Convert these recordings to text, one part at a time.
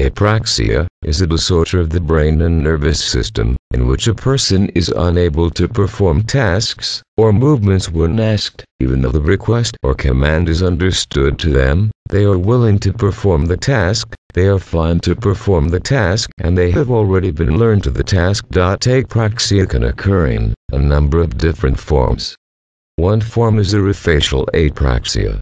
Apraxia is a disorder of the brain and nervous system, in which a person is unable to perform tasks or movements when asked. Even though the request or command is understood to them, they are willing to perform the task, they are fine to perform the task, and they have already been learned to the task. Apraxia can occur in a number of different forms. One form is epifacial apraxia.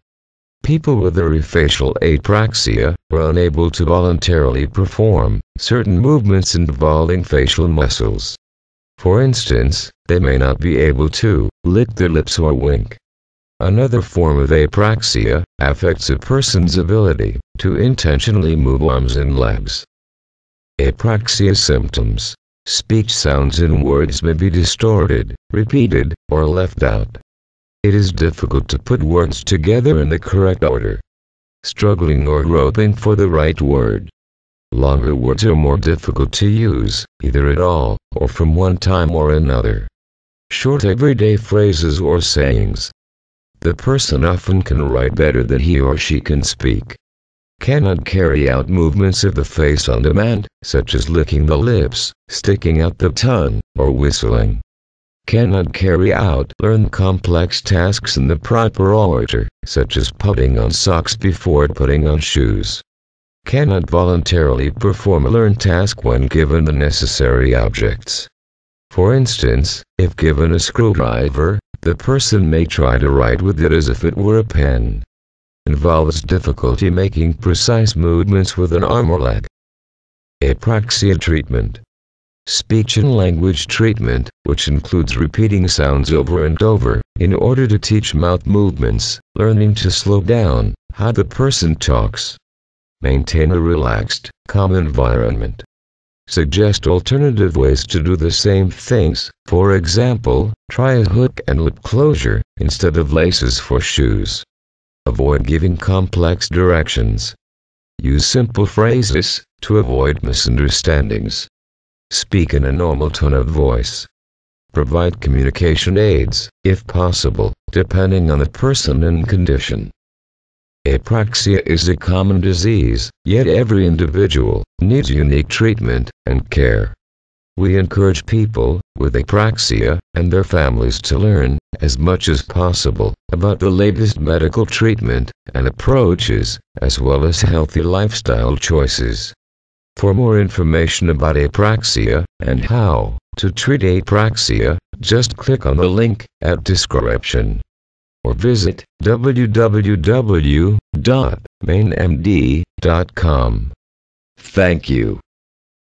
People with epifacial apraxia are unable to voluntarily perform certain movements involving facial muscles. For instance, they may not be able to lick their lips or wink. Another form of apraxia affects a person's ability to intentionally move arms and legs. Apraxia symptoms: speech sounds and words may be distorted, repeated, or left out. It is difficult to put words together in the correct order. Struggling or groping for the right word. Longer words are more difficult to use, either at all, or from one time or another. Short everyday phrases or sayings. The person often can write better than he or she can speak. Cannot carry out movements of the face on demand, such as licking the lips, sticking out the tongue, or whistling. Cannot carry out learn complex tasks in the proper order, such as putting on socks before putting on shoes. Cannot voluntarily perform a learned task when given the necessary objects. For instance, if given a screwdriver, the person may try to write with it as if it were a pen. Involves difficulty making precise movements with an arm or leg. Apraxia treatment. Speech and language treatment, which includes repeating sounds over and over, in order to teach mouth movements, learning to slow down how the person talks. Maintain a relaxed, calm environment. Suggest alternative ways to do the same things, for example, try a hook and lip closure, instead of laces for shoes. Avoid giving complex directions. Use simple phrases, to avoid misunderstandings. Speak in a normal tone of voice. Provide communication aids, if possible, depending on the person and condition. Apraxia is a common disease, yet every individual needs unique treatment and care. We encourage people with apraxia and their families to learn, as much as possible, about the latest medical treatment and approaches, as well as healthy lifestyle choices. For more information about apraxia and how to treat apraxia, just click on the link at description or visit www.mainmd.com. Thank you.